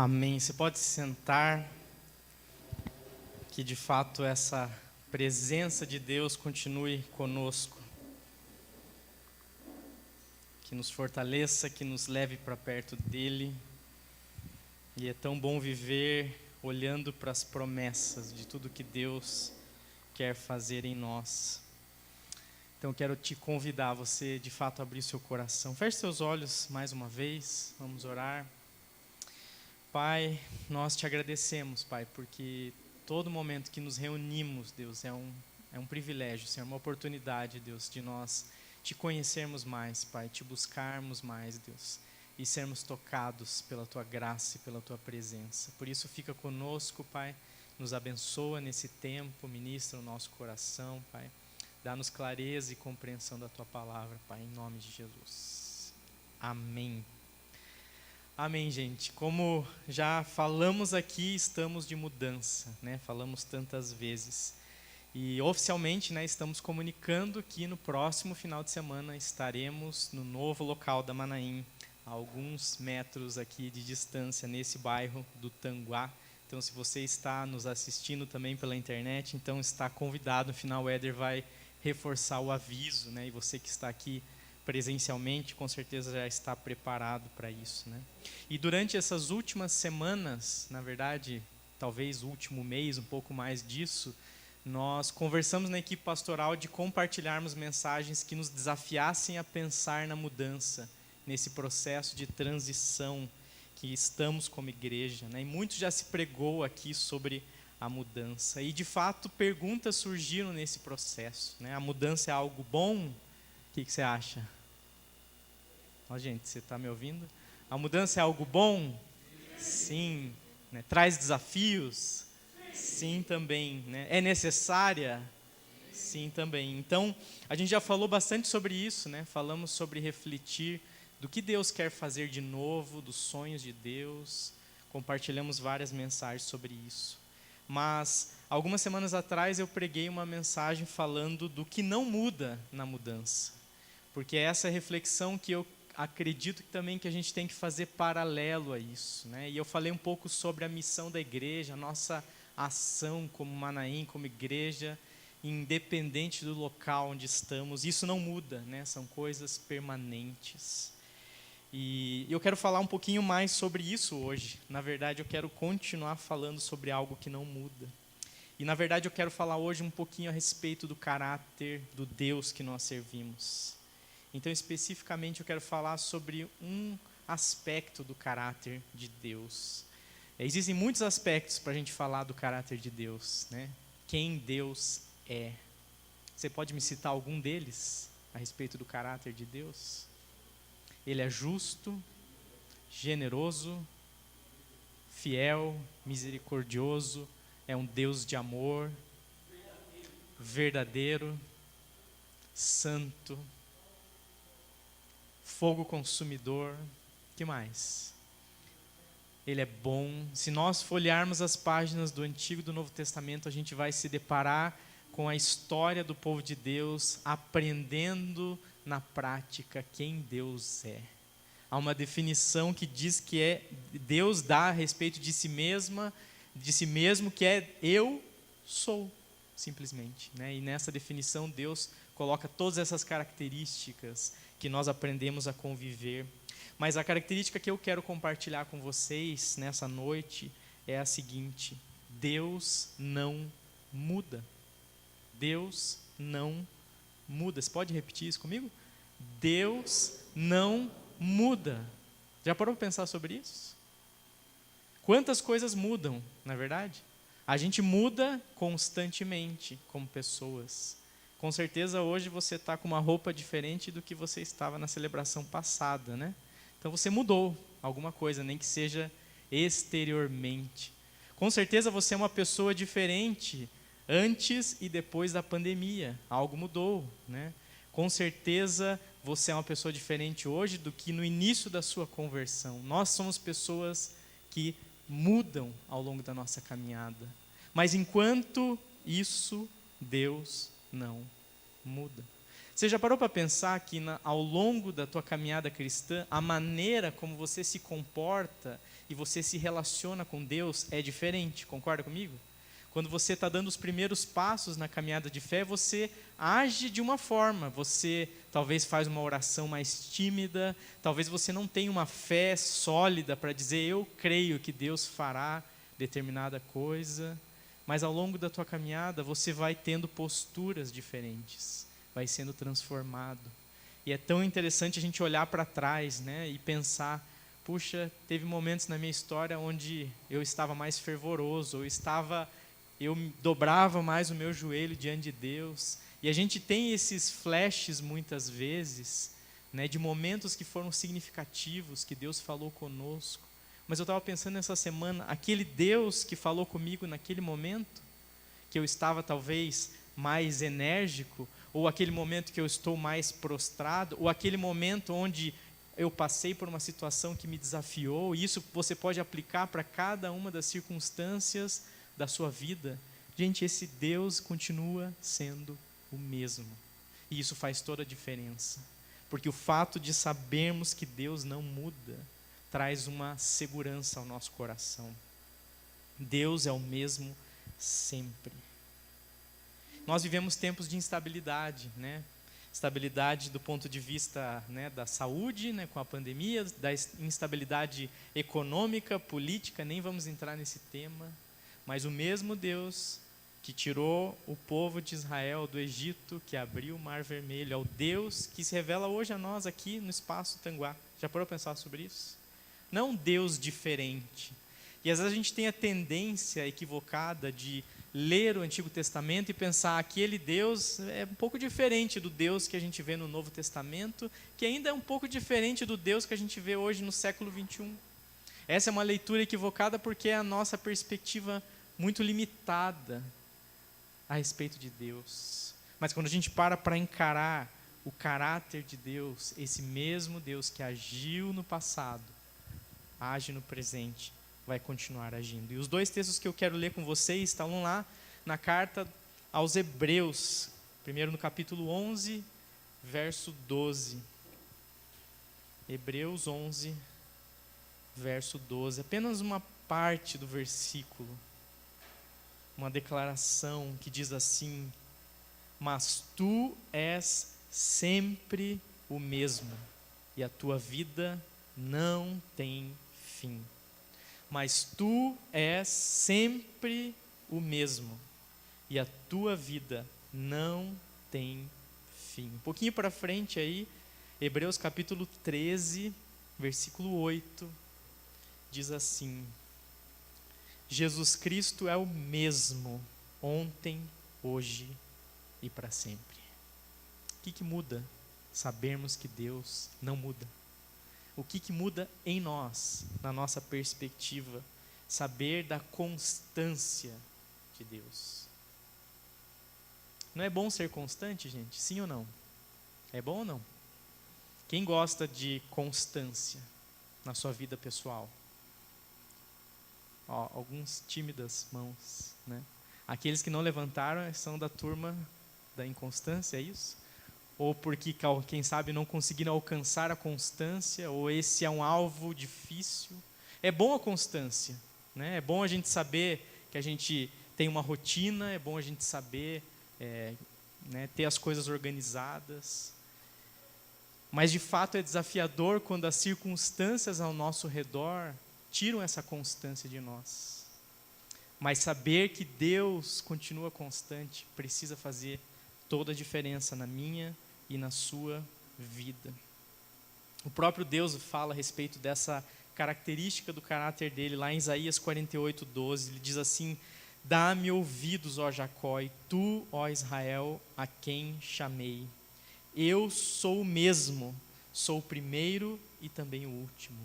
Amém. Você pode se sentar, que de fato essa presença de Deus continue conosco, que nos fortaleça, que nos leve para perto dEle. E é tão bom viver olhando para as promessas de tudo que Deus quer fazer em nós. Então eu quero te convidar a você de fato abrir seu coração. Feche seus olhos mais uma vez, vamos orar. Pai, nós te agradecemos, Pai, porque todo momento que nos reunimos, Deus, é um privilégio, Senhor, uma oportunidade, Deus, de nós te conhecermos mais, Pai, te buscarmos mais, Deus, e sermos tocados pela Tua graça e pela Tua presença. Por isso, fica conosco, Pai, nos abençoa nesse tempo, ministra o nosso coração, Pai, dá-nos clareza e compreensão da Tua palavra, Pai, em nome de Jesus. Amém. Amém, gente. Como já falamos aqui, estamos de mudança, né? Falamos tantas vezes. E oficialmente, né, estamos comunicando que no próximo final de semana estaremos no novo local da Manaim, a alguns metros aqui de distância, nesse bairro do Tanguá. Então, se você está nos assistindo também pela internet, então está convidado. No final, o Éder vai reforçar o aviso, né? E você que está aqui presencialmente, com certeza já está preparado para isso, né? E durante essas últimas semanas, na verdade, talvez o último mês, um pouco mais disso, nós conversamos na equipe pastoral de compartilharmos mensagens que nos desafiassem a pensar na mudança, nesse processo de transição que estamos como igreja, né? E muito já se pregou aqui sobre a mudança. E, de fato, perguntas surgiram nesse processo, né? A mudança é algo bom? O que você acha? Ó, gente, você está me ouvindo? A mudança é algo bom? Sim. Né? Traz desafios? Sim, também. Né? É necessária? Sim, também. Então, a gente já falou bastante sobre isso, né? Falamos sobre refletir do que Deus quer fazer de novo, dos sonhos de Deus. Compartilhamos várias mensagens sobre isso. Mas, algumas semanas atrás, eu preguei uma mensagem falando do que não muda na mudança. Porque é essa reflexão que eu acredito que também que a gente tem que fazer paralelo a isso, né? E eu falei um pouco sobre a missão da igreja, a nossa ação como Manaim, como igreja, independente do local onde estamos. Isso não muda, né? São coisas permanentes. E eu quero falar um pouquinho mais sobre isso hoje. Na verdade, eu quero continuar falando sobre algo que não muda. E, na verdade, eu quero falar hoje um pouquinho a respeito do caráter do Deus que nós servimos. Então, especificamente, eu quero falar sobre um aspecto do caráter de Deus. Existem muitos aspectos para a gente falar do caráter de Deus, né? Quem Deus é. Você pode me citar algum deles a respeito do caráter de Deus? Ele é justo, generoso, fiel, misericordioso, é um Deus de amor, verdadeiro, santo, fogo consumidor. Que mais? Ele é bom. Se nós folhearmos as páginas do Antigo e do Novo Testamento, a gente vai se deparar com a história do povo de Deus, aprendendo na prática quem Deus é. Há uma definição que diz que Deus dá a respeito de si mesmo, que é eu sou, simplesmente, né? E nessa definição Deus coloca todas essas características que nós aprendemos a conviver. Mas a característica que eu quero compartilhar com vocês nessa noite é a seguinte: Deus não muda. Deus não muda. Você pode repetir isso comigo? Deus não muda. Já parou para pensar sobre isso? Quantas coisas mudam, não é verdade? A gente muda constantemente como pessoas. Com certeza hoje você está com uma roupa diferente do que você estava na celebração passada, né? Então você mudou alguma coisa, nem que seja exteriormente. Com certeza você é uma pessoa diferente antes e depois da pandemia. Algo mudou, né? Com certeza você é uma pessoa diferente hoje do que no início da sua conversão. Nós somos pessoas que mudam ao longo da nossa caminhada. Mas enquanto isso, Deus não muda. Você já parou para pensar que ao longo da tua caminhada cristã, a maneira como você se comporta e você se relaciona com Deus é diferente, concorda comigo? Quando você está dando os primeiros passos na caminhada de fé, você age de uma forma, você talvez faz uma oração mais tímida, talvez você não tenha uma fé sólida para dizer, eu creio que Deus fará determinada coisa, mas ao longo da tua caminhada você vai tendo posturas diferentes, vai sendo transformado. E é tão interessante a gente olhar para trás, né, e pensar, puxa, teve momentos na minha história onde eu estava mais fervoroso, eu dobrava mais o meu joelho diante de Deus. E a gente tem esses flashes muitas vezes, né, de momentos que foram significativos, que Deus falou conosco. Mas eu estava pensando nessa semana, aquele Deus que falou comigo naquele momento, que eu estava talvez mais enérgico, ou aquele momento que eu estou mais prostrado, ou aquele momento onde eu passei por uma situação que me desafiou, e isso você pode aplicar para cada uma das circunstâncias da sua vida. Gente, esse Deus continua sendo o mesmo. E isso faz toda a diferença. Porque o fato de sabermos que Deus não muda, traz uma segurança ao nosso coração. Deus é o mesmo sempre. Nós vivemos tempos de instabilidade, né? Estabilidade do ponto de vista, né, da saúde, né, com a pandemia, da instabilidade econômica, política, nem vamos entrar nesse tema. Mas o mesmo Deus que tirou o povo de Israel do Egito, que abriu o Mar Vermelho, é o Deus que se revela hoje a nós aqui no Espaço Tanguá. Já parou para pensar sobre isso? Não um Deus diferente. E às vezes a gente tem a tendência equivocada de ler o Antigo Testamento e pensar aquele Deus é um pouco diferente do Deus que a gente vê no Novo Testamento, que ainda é um pouco diferente do Deus que a gente vê hoje no século 21. Essa é uma leitura equivocada porque é a nossa perspectiva muito limitada a respeito de Deus. Mas quando a gente para encarar o caráter de Deus, esse mesmo Deus que agiu no passado, age no presente, vai continuar agindo. E os dois textos que eu quero ler com vocês estão lá na carta aos Hebreus, primeiro no capítulo 11, verso 12. Hebreus 11, verso 12, apenas uma parte do versículo, uma declaração que diz assim: mas tu és sempre o mesmo, e a tua vida não tem fim. Mas tu és sempre o mesmo, e a tua vida não tem fim. Um pouquinho para frente aí, Hebreus capítulo 13, versículo 8, diz assim: Jesus Cristo é o mesmo, ontem, hoje e para sempre. O que muda? Sabermos que Deus não muda. O que muda em nós, na nossa perspectiva? Saber da constância de Deus. Não é bom ser constante, gente? Sim ou não? É bom ou não? Quem gosta de constância na sua vida pessoal? Ó, alguns tímidas mãos, né? Aqueles que não levantaram são da turma da inconstância, é isso? Ou porque, quem sabe, não conseguiram alcançar a constância, ou esse é um alvo difícil. É bom a constância, né? É bom a gente saber que a gente tem uma rotina, é bom a gente saber né, ter as coisas organizadas. Mas, de fato, é desafiador quando as circunstâncias ao nosso redor tiram essa constância de nós. Mas saber que Deus continua constante precisa fazer toda a diferença na minha e na sua vida. O próprio Deus fala a respeito dessa característica do caráter dele, lá em Isaías 48, 12, ele diz assim: dá-me ouvidos, ó Jacó, e tu, ó Israel, a quem chamei. Eu sou o mesmo, sou o primeiro e também o último.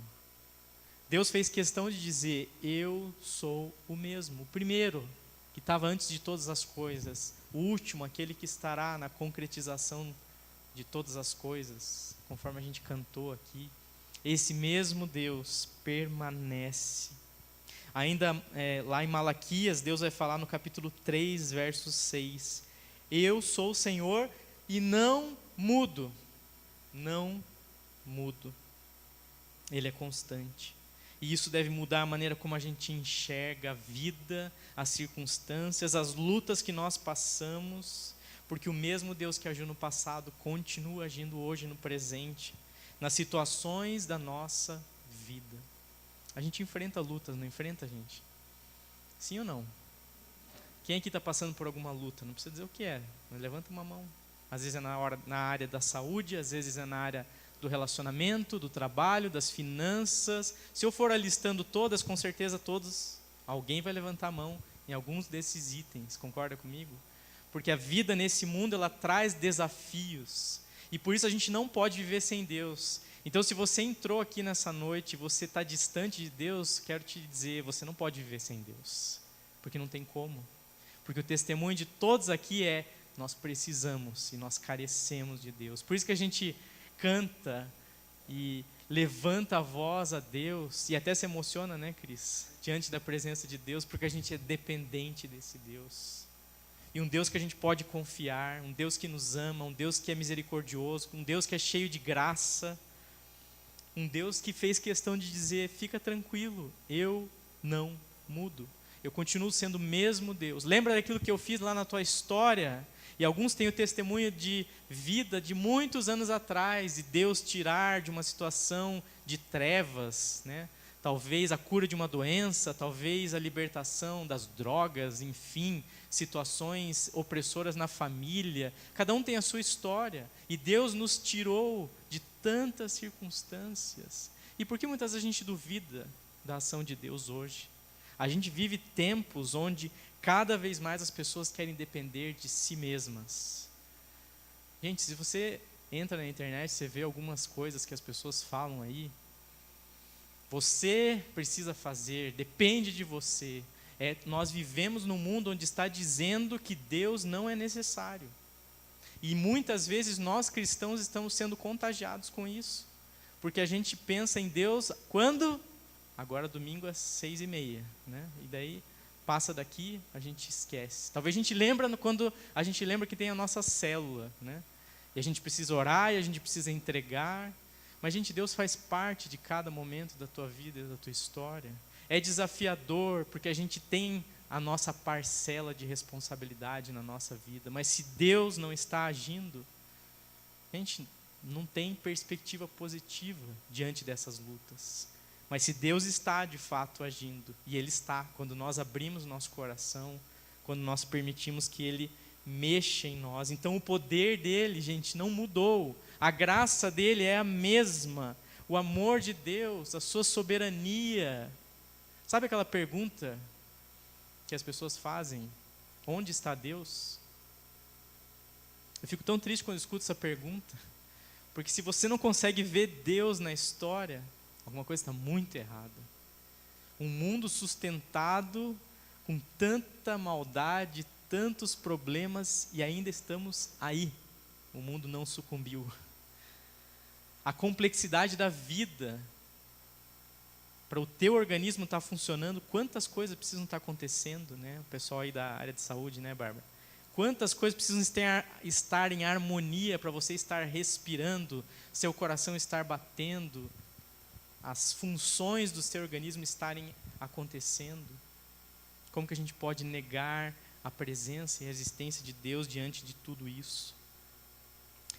Deus fez questão de dizer: eu sou o mesmo, o primeiro, que estava antes de todas as coisas, o último, aquele que estará na concretização de todas as coisas, conforme a gente cantou aqui. Esse mesmo Deus permanece. Ainda lá em Malaquias, Deus vai falar no capítulo 3, verso 6: eu sou o Senhor e não mudo. Não mudo. Ele é constante. E isso deve mudar a maneira como a gente enxerga a vida, as circunstâncias, as lutas que nós passamos, porque o mesmo Deus que agiu no passado continua agindo hoje no presente, nas situações da nossa vida. A gente enfrenta lutas, não enfrenta, gente? Sim ou não? Quem aqui está passando por alguma luta? Não precisa dizer o que é, mas levanta uma mão. Às vezes é na área da saúde, às vezes é na área do relacionamento, do trabalho, das finanças. Se eu for alistando todas, com certeza todos, alguém vai levantar a mão em alguns desses itens, concorda comigo? Porque a vida nesse mundo, ela traz desafios, e por isso a gente não pode viver sem Deus. Então, se você entrou aqui nessa noite, você está distante de Deus, quero te dizer, você não pode viver sem Deus, porque não tem como. Porque o testemunho de todos aqui é, nós precisamos e nós carecemos de Deus. Por isso que a gente canta e levanta a voz a Deus, e até se emociona, né, Cris? Diante da presença de Deus, porque a gente é dependente desse Deus. E um Deus que a gente pode confiar, um Deus que nos ama, um Deus que é misericordioso, um Deus que é cheio de graça, um Deus que fez questão de dizer, fica tranquilo, eu não mudo. Eu continuo sendo o mesmo Deus. Lembra daquilo que eu fiz lá na tua história? E alguns têm o testemunho de vida de muitos anos atrás, e Deus tirar de uma situação de trevas, né? Talvez a cura de uma doença, talvez a libertação das drogas, enfim, situações opressoras na família. Cada um tem a sua história, e Deus nos tirou de tantas circunstâncias. E por que muitas vezes a gente duvida da ação de Deus hoje? A gente vive tempos onde cada vez mais as pessoas querem depender de si mesmas. Gente, se você entra na internet, você vê algumas coisas que as pessoas falam aí. Você precisa fazer, depende de você. Nós vivemos num mundo onde está dizendo que Deus não é necessário. E muitas vezes nós cristãos estamos sendo contagiados com isso. Porque a gente pensa em Deus quando? Agora domingo às 6:30, né? E daí passa daqui, a gente esquece. Talvez a gente lembra quando a gente lembra que tem a nossa célula, né? E a gente precisa orar, e a gente precisa entregar. Mas, gente, Deus faz parte de cada momento da tua vida e da tua história. É desafiador, porque a gente tem a nossa parcela de responsabilidade na nossa vida. Mas se Deus não está agindo, a gente não tem perspectiva positiva diante dessas lutas. Mas se Deus está de fato agindo, e Ele está, quando nós abrimos nosso coração, quando nós permitimos que Ele mexa em nós, então o poder dEle, gente, não mudou, a graça dEle é a mesma, o amor de Deus, a sua soberania. Sabe aquela pergunta que as pessoas fazem, onde está Deus? Eu fico tão triste quando eu escuto essa pergunta, porque se você não consegue ver Deus na história, alguma coisa está muito errada. Um mundo sustentado com tanta maldade, tantos problemas, e ainda estamos aí. O mundo não sucumbiu. A complexidade da vida, para o teu organismo estar funcionando, quantas coisas precisam estar acontecendo, né? O pessoal aí da área de saúde, né, Bárbara? Quantas coisas precisam estar em harmonia para você estar respirando, seu coração estar batendo, as funções do seu organismo estarem acontecendo. Como que a gente pode negar a presença e a existência de Deus diante de tudo isso?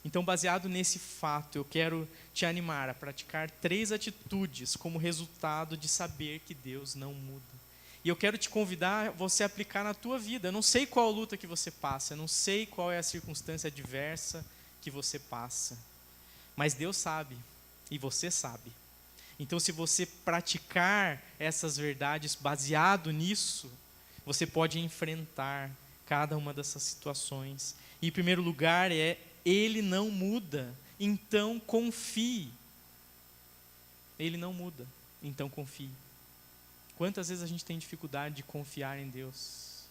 Então, baseado nesse fato, eu quero te animar a praticar 3 atitudes como resultado de saber que Deus não muda. E eu quero te convidar a você aplicar na tua vida. Eu não sei qual luta que você passa, eu não sei qual é a circunstância adversa que você passa, mas Deus sabe, e você sabe. Então, se você praticar essas verdades baseado nisso, você pode enfrentar cada uma dessas situações. E, em primeiro lugar, Ele não muda, então confie. Ele não muda, então confie. Quantas vezes a gente tem dificuldade de confiar em Deus?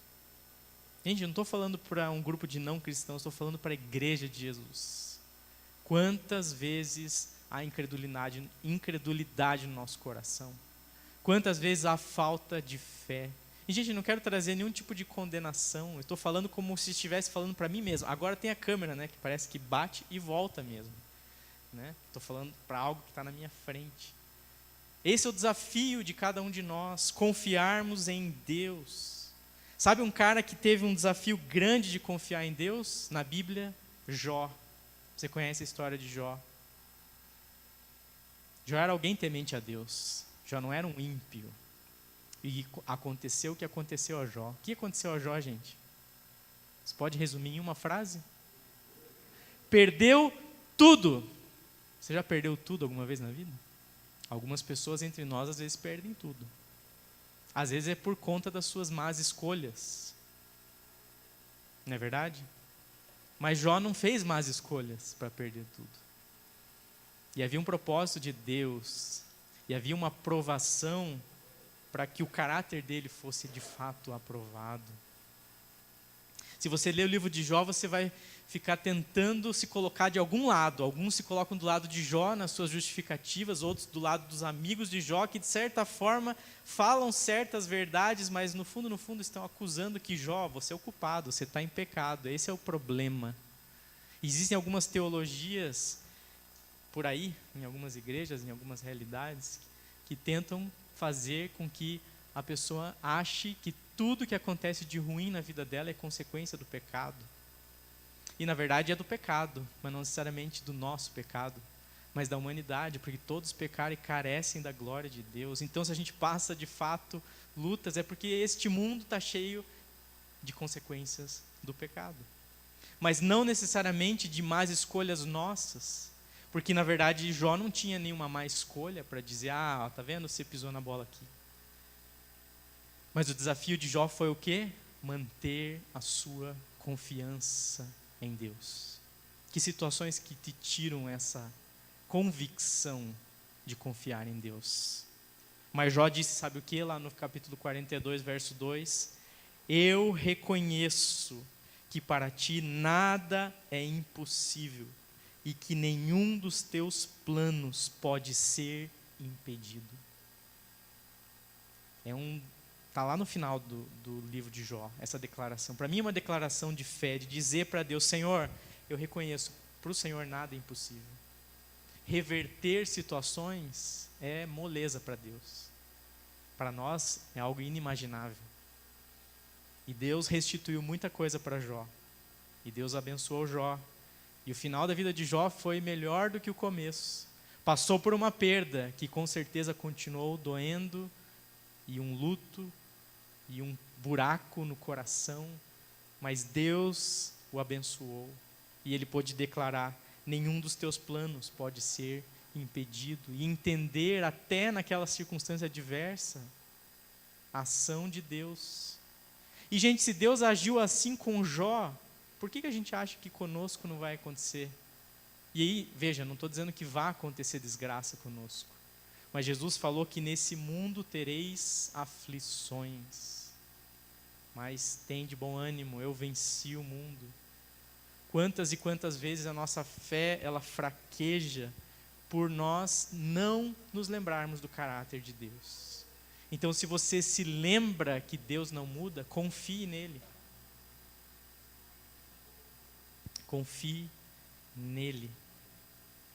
Gente, eu não estou falando para um grupo de não cristãos, estou falando para a igreja de Jesus. Quantas vezes há incredulidade no nosso coração? Quantas vezes há falta de fé? E, gente, eu não quero trazer nenhum tipo de condenação. Eu estou falando como se estivesse falando para mim mesmo. Agora tem a câmera, né, que parece que bate e volta mesmo. Né? Estou falando para algo que está na minha frente. Esse é o desafio de cada um de nós, confiarmos em Deus. Sabe um cara que teve um desafio grande de confiar em Deus? Na Bíblia, Jó. Você conhece a história de Jó? Jó era alguém temente a Deus. Jó não era um ímpio. E aconteceu o que aconteceu a Jó. O que aconteceu a Jó, gente? Você pode resumir em uma frase? Perdeu tudo. Você já perdeu tudo alguma vez na vida? Algumas pessoas entre nós às vezes perdem tudo. Às vezes é por conta das suas más escolhas. Não é verdade? Mas Jó não fez más escolhas para perder tudo. E havia um propósito de Deus. E havia uma aprovação para que o caráter dele fosse de fato aprovado. Se você ler o livro de Jó, você vai ficar tentando se colocar de algum lado. Alguns se colocam do lado de Jó nas suas justificativas, outros do lado dos amigos de Jó, que de certa forma falam certas verdades, mas no fundo estão acusando que Jó, você é o culpado, você está em pecado, esse é o problema. Existem algumas teologias por aí, em algumas igrejas, em algumas realidades, que tentam fazer com que a pessoa ache que tudo que acontece de ruim na vida dela é consequência do pecado. E na verdade é do pecado, mas não necessariamente do nosso pecado, mas da humanidade, porque todos pecaram e carecem da glória de Deus. Então se a gente passa de fato lutas, é porque este mundo está cheio de consequências do pecado. Mas não necessariamente de más escolhas nossas, porque na verdade Jó não tinha nenhuma má escolha para dizer, tá vendo, você pisou na bola aqui. Mas o desafio de Jó foi o quê? Manter a sua confiança em Deus. Que situações que te tiram essa convicção de confiar em Deus? Mas Jó disse, sabe o que? Lá no capítulo 42, verso 2, eu reconheço que para ti nada é impossível e que nenhum dos teus planos pode ser impedido. Está lá no final do livro de Jó, essa declaração. Para mim é uma declaração de fé, de dizer para Deus, Senhor, eu reconheço, para o Senhor nada é impossível. Reverter situações é moleza para Deus. Para nós é algo inimaginável. E Deus restituiu muita coisa para Jó. E Deus abençoou Jó. E o final da vida de Jó foi melhor do que o começo. Passou por uma perda que com certeza continuou doendo, e um luto, e um buraco no coração, mas Deus o abençoou, e ele pôde declarar, nenhum dos teus planos pode ser impedido, e entender até naquela circunstância adversa, a ação de Deus. E gente, se Deus agiu assim com Jó, por que a gente acha que conosco não vai acontecer? E aí, veja, não estou dizendo que vai acontecer desgraça conosco, mas Jesus falou que nesse mundo tereis aflições. Mas tem de bom ânimo, eu venci o mundo. Quantas e quantas vezes a nossa fé, ela fraqueja por nós não nos lembrarmos do caráter de Deus. Então, se você se lembra que Deus não muda, confie nele. Confie nele.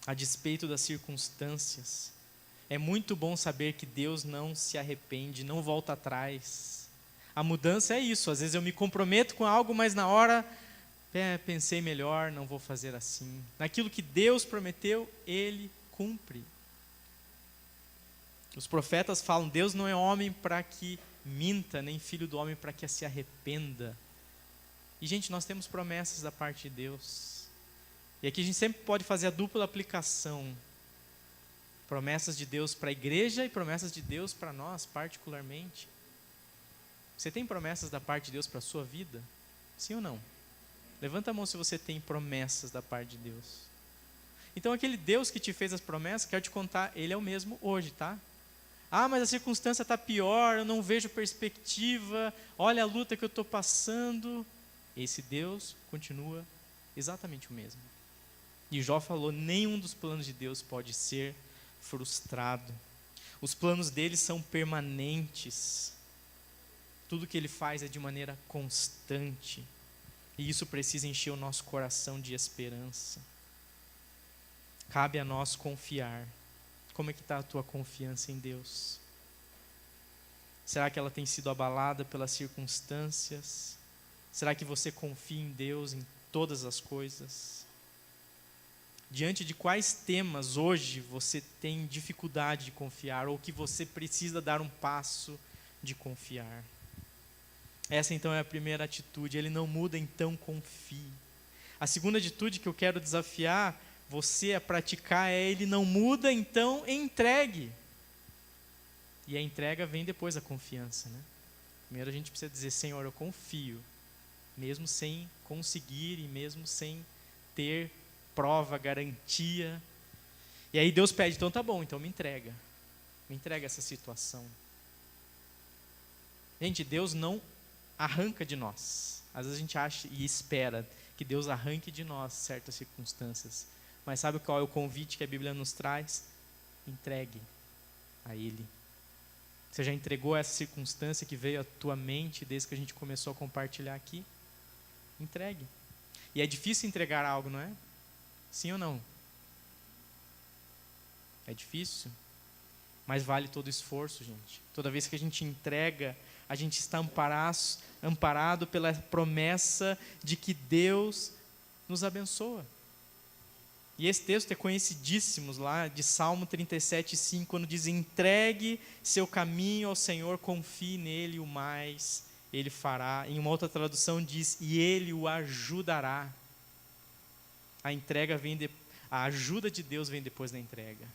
A despeito das circunstâncias. É muito bom saber que Deus não se arrepende, não volta atrás. A mudança é isso, às vezes eu me comprometo com algo, mas na hora pensei melhor, não vou fazer assim. Naquilo que Deus prometeu, Ele cumpre. Os profetas falam, Deus não é homem para que minta, nem filho do homem para que se arrependa. E gente, nós temos promessas da parte de Deus. E aqui a gente sempre pode fazer a dupla aplicação. Promessas de Deus para a igreja e promessas de Deus para nós, particularmente. Você tem promessas da parte de Deus para a sua vida? Sim ou não? Levanta a mão se você tem promessas da parte de Deus. Então aquele Deus que te fez as promessas, quero te contar, Ele é o mesmo hoje, tá? Mas a circunstância está pior, eu não vejo perspectiva, olha a luta que eu estou passando. Esse Deus continua exatamente o mesmo. E Jó falou, nenhum dos planos de Deus pode ser frustrado. Os planos dele são permanentes. Tudo que ele faz é de maneira constante. E isso precisa encher o nosso coração de esperança. Cabe a nós confiar como é que está a tua confiança em Deus? Será que ela tem sido abalada pelas circunstâncias? Será que você confia em Deus em todas as coisas? Diante de quais temas hoje você tem dificuldade de confiar ou que você precisa dar um passo de confiar? Essa então é a primeira atitude. Ele não muda, então confie. A segunda atitude que eu quero desafiar você a praticar é: ele não muda, então entregue. E a entrega vem depois da confiança, né? Primeiro a gente precisa dizer: Senhor, eu confio, mesmo sem conseguir e mesmo sem ter prova, garantia. E aí Deus pede: então tá bom, então me entrega essa situação. Gente, Deus não arranca de nós. Às vezes a gente acha e espera que Deus arranque de nós certas circunstâncias. Mas sabe qual é o convite que a Bíblia nos traz? Entregue a Ele. Você já entregou essa circunstância que veio à tua mente desde que a gente começou a compartilhar aqui? Entregue. E é difícil entregar algo, não é? Sim ou não? É difícil, mas vale todo o esforço, gente. Toda vez que a gente entrega, a gente está amparado pela promessa de que Deus nos abençoa. E esse texto é conhecidíssimo lá de Salmo 37:5, quando diz: entregue seu caminho ao Senhor, confie nele, o mais ele fará. Em uma outra tradução diz: e ele o ajudará. A ajuda de Deus vem depois da entrega.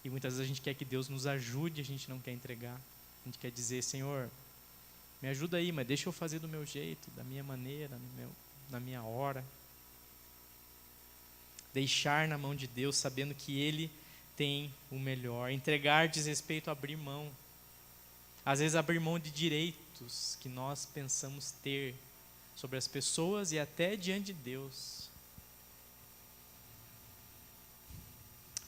E muitas vezes a gente quer que Deus nos ajude, a gente não quer entregar. A gente quer dizer: Senhor, me ajuda aí, mas deixa eu fazer do meu jeito, da minha maneira, na minha hora. Deixar na mão de Deus, sabendo que Ele tem o melhor. Entregar diz respeito a abrir mão. Às vezes abrir mão de direitos que nós pensamos ter sobre as pessoas e até diante de Deus.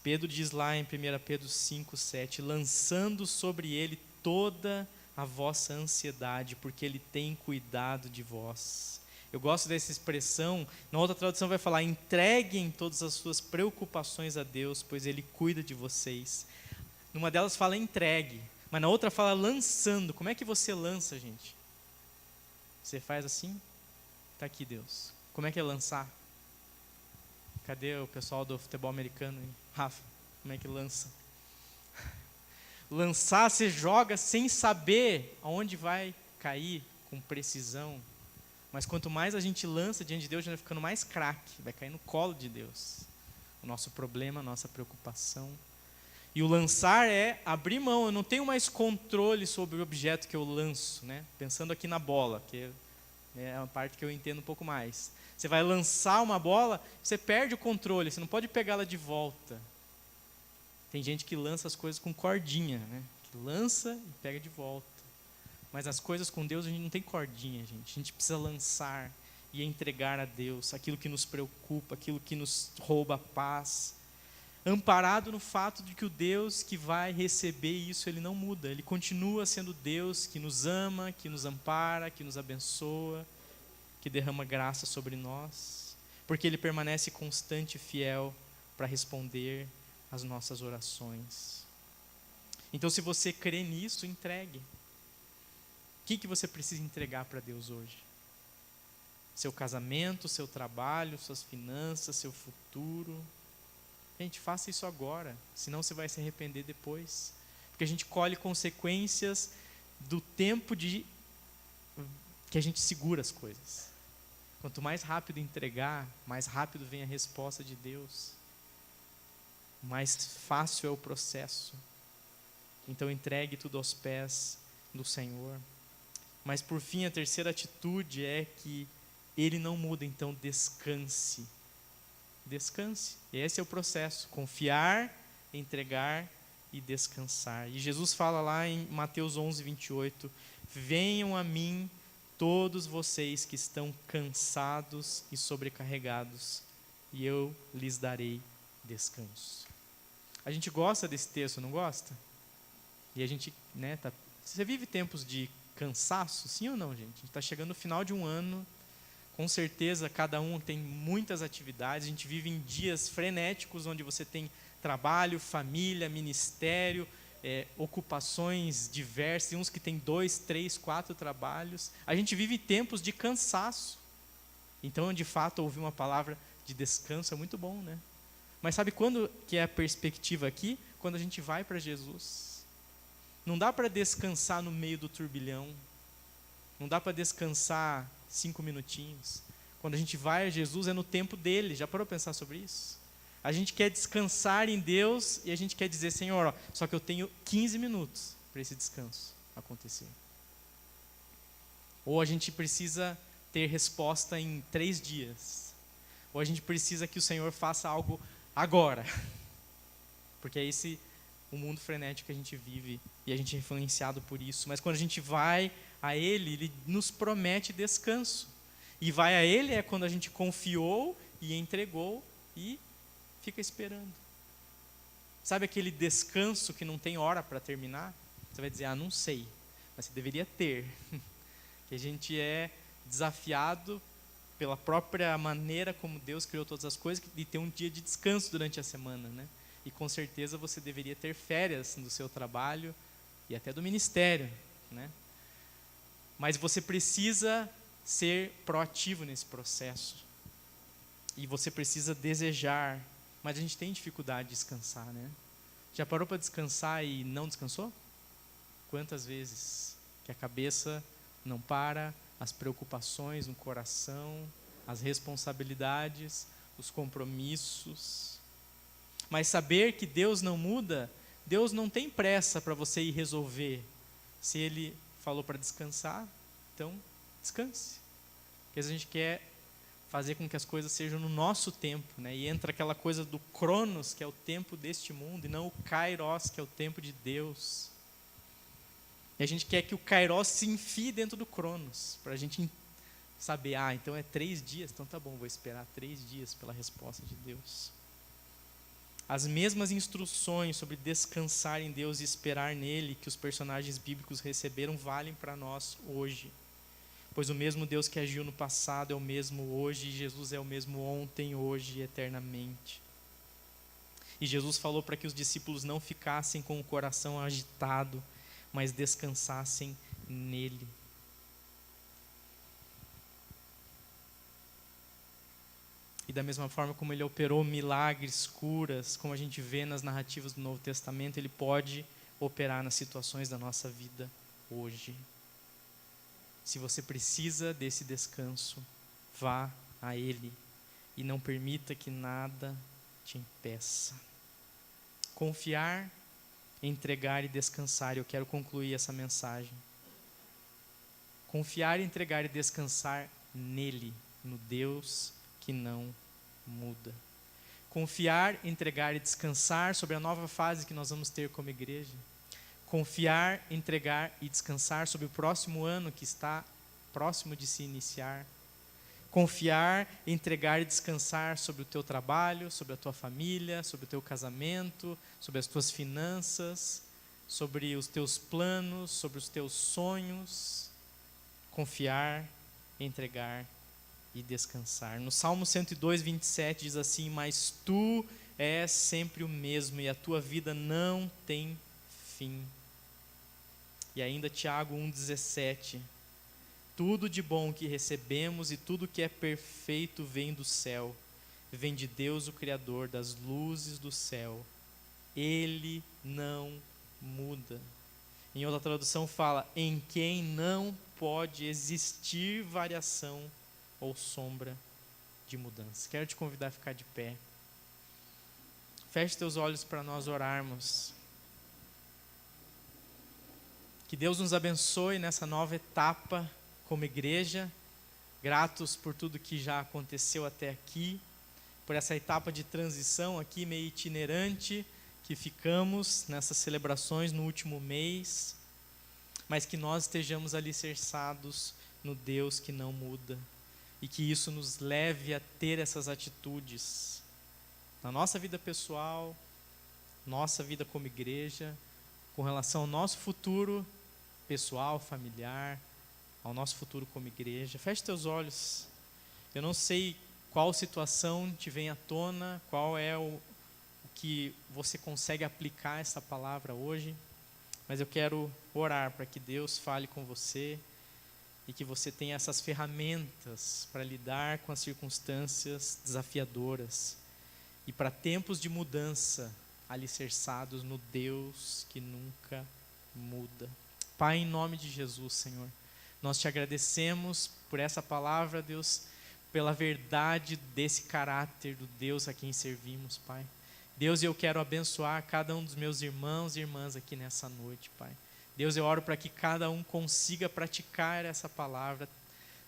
Pedro diz lá em 1 Pedro 5:7, lançando sobre Ele toda a vossa ansiedade, porque Ele tem cuidado de vós. Eu gosto dessa expressão. Na outra tradução vai falar: entreguem todas as suas preocupações a Deus, pois Ele cuida de vocês. Numa delas fala entregue, mas na outra fala lançando. Como é que você lança, gente? Você faz assim? Está aqui, Deus. Como é que é lançar? Cadê o pessoal do futebol americano? Rafa, como é que lança? Lançar, você joga sem saber aonde vai cair, com precisão. Mas quanto mais a gente lança diante de Deus, a gente vai ficando mais craque, vai cair no colo de Deus. O nosso problema, a nossa preocupação. E o lançar é abrir mão. Eu não tenho mais controle sobre o objeto que eu lanço, né? Pensando aqui na bola, que é uma parte que eu entendo um pouco mais. Você vai lançar uma bola, você perde o controle, você não pode pegá-la de volta. Tem gente que lança as coisas com cordinha, né? Que lança e pega de volta. Mas as coisas com Deus, a gente não tem cordinha, gente. A gente precisa lançar e entregar a Deus aquilo que nos preocupa, aquilo que nos rouba a paz. Amparado no fato de que o Deus que vai receber isso, Ele não muda. Ele continua sendo Deus que nos ama, que nos ampara, que nos abençoa, que derrama graça sobre nós. Porque Ele permanece constante e fiel para responder às nossas orações. Então, se você crê nisso, entregue. O que você precisa entregar para Deus hoje? Seu casamento, seu trabalho, suas finanças, seu futuro. Gente, faça isso agora, senão você vai se arrepender depois. Porque a gente colhe consequências do tempo que a gente segura as coisas. Quanto mais rápido entregar, mais rápido vem a resposta de Deus. Mais fácil é o processo. Então entregue tudo aos pés do Senhor. Mas por fim, a terceira atitude é que Ele não muda, então descanse. Descanse. Esse é o processo: confiar, entregar e descansar. E Jesus fala lá em Mateus 11:28, venham a mim todos vocês que estão cansados e sobrecarregados, e eu lhes darei descanso. A gente gosta desse texto, não gosta? E a gente, você vive tempos de cansaço, sim ou não, gente? A gente está chegando no final de um ano Com certeza, cada um tem muitas atividades. A gente vive em dias frenéticos, onde você tem trabalho, família, ministério, ocupações diversas. Tem uns que têm 2, 3, 4 trabalhos. A gente vive tempos de cansaço. Então, de fato, ouvir uma palavra de descanso é muito bom, né? Mas sabe quando que é a perspectiva aqui? Quando a gente vai para Jesus. Não dá para descansar no meio do turbilhão. Não dá para descansar 5 minutinhos. Quando a gente vai a Jesus é no tempo dele. Já parou para pensar sobre isso? A gente quer descansar em Deus e a gente quer dizer, Senhor, ó, só que eu tenho 15 minutos para esse descanso acontecer. Ou a gente precisa ter resposta em 3 dias. Ou a gente precisa que o Senhor faça algo agora. Porque é esse o mundo frenético que a gente vive e a gente é influenciado por isso. Mas quando a gente vai a Ele, Ele nos promete descanso. E vai a Ele é quando a gente confiou e entregou e fica esperando. Sabe aquele descanso que não tem hora para terminar? Você vai dizer, não sei, mas você deveria ter. Que a gente é desafiado pela própria maneira como Deus criou todas as coisas e ter um dia de descanso durante a semana, né? E com certeza você deveria ter férias do seu trabalho e até do ministério, né? Mas você precisa ser proativo nesse processo. E você precisa desejar. Mas a gente tem dificuldade de descansar, né? Já parou para descansar e não descansou? Quantas vezes que a cabeça não para, as preocupações no coração, as responsabilidades, os compromissos. Mas saber que Deus não muda, Deus não tem pressa para você ir resolver. Se Ele falou para descansar, então descanse. Porque a gente quer fazer com que as coisas sejam no nosso tempo, né? E entra aquela coisa do Cronos, que é o tempo deste mundo, e não o Kairos, que é o tempo de Deus. E a gente quer que o Kairos se enfie dentro do Cronos, para a gente saber, então é 3 dias, então tá bom, vou esperar 3 dias pela resposta de Deus. As mesmas instruções sobre descansar em Deus e esperar nele que os personagens bíblicos receberam valem para nós hoje. Pois o mesmo Deus que agiu no passado é o mesmo hoje, e Jesus é o mesmo ontem, hoje e eternamente. E Jesus falou para que os discípulos não ficassem com o coração agitado, mas descansassem nele. E da mesma forma como ele operou milagres, curas, como a gente vê nas narrativas do Novo Testamento, ele pode operar nas situações da nossa vida hoje. Se você precisa desse descanso, vá a Ele e não permita que nada te impeça. Confiar, entregar e descansar. Eu quero concluir essa mensagem. Confiar, entregar e descansar nele, no Deus que não muda. Confiar, entregar e descansar sobre a nova fase que nós vamos ter como igreja. Confiar, entregar e descansar sobre o próximo ano que está próximo de se iniciar. Confiar, entregar e descansar sobre o teu trabalho, sobre a tua família, sobre o teu casamento, sobre as tuas finanças, sobre os teus planos, sobre os teus sonhos. Confiar, entregar e descansar. No Salmo 102, 27 diz assim: mas tu és sempre o mesmo e a tua vida não tem fim. E ainda Tiago 1,17: tudo de bom que recebemos e tudo que é perfeito vem do céu, vem de Deus o Criador das luzes do céu. Ele não muda. Em outra tradução fala: em quem não pode existir variação ou sombra de mudança. Quero te convidar a ficar de pé. Feche teus olhos para nós orarmos. Que Deus nos abençoe nessa nova etapa como igreja, gratos por tudo que já aconteceu até aqui, por essa etapa de transição aqui meio itinerante que ficamos nessas celebrações no último mês, mas que nós estejamos alicerçados no Deus que não muda e que isso nos leve a ter essas atitudes na nossa vida pessoal, nossa vida como igreja, com relação ao nosso futuro pessoal, familiar, ao nosso futuro como igreja. Feche teus olhos. Eu não sei qual situação te vem à tona, qual é o que você consegue aplicar essa palavra hoje, mas eu quero orar para que Deus fale com você e que você tenha essas ferramentas para lidar com as circunstâncias desafiadoras e para tempos de mudança alicerçados no Deus que nunca muda. Pai, em nome de Jesus, Senhor, nós te agradecemos por essa palavra, Deus, pela verdade desse caráter do Deus a quem servimos, Pai. Deus, eu quero abençoar cada um dos meus irmãos e irmãs aqui nessa noite, Pai. Deus, eu oro para que cada um consiga praticar essa palavra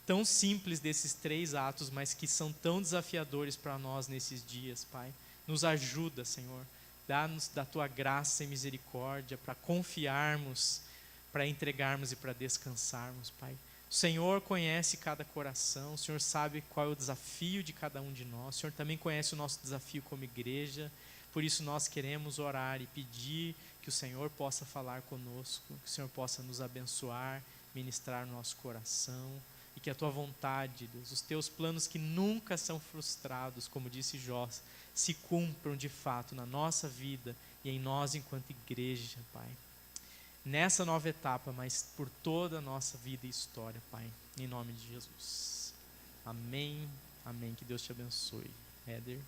tão simples desses 3 atos, mas que são tão desafiadores para nós nesses dias, Pai. Nos ajuda, Senhor. Dá-nos da Tua graça e misericórdia para confiarmos, para entregarmos e para descansarmos, Pai. O Senhor conhece cada coração, o Senhor sabe qual é o desafio de cada um de nós, o Senhor também conhece o nosso desafio como igreja, por isso nós queremos orar e pedir que o Senhor possa falar conosco, que o Senhor possa nos abençoar, ministrar no nosso coração, e que a Tua vontade, Deus, os Teus planos que nunca são frustrados, como disse Jó, se cumpram de fato na nossa vida e em nós enquanto igreja, Pai. Nessa nova etapa, mas por toda a nossa vida e história, Pai, em nome de Jesus. Amém, amém, que Deus te abençoe. Éder.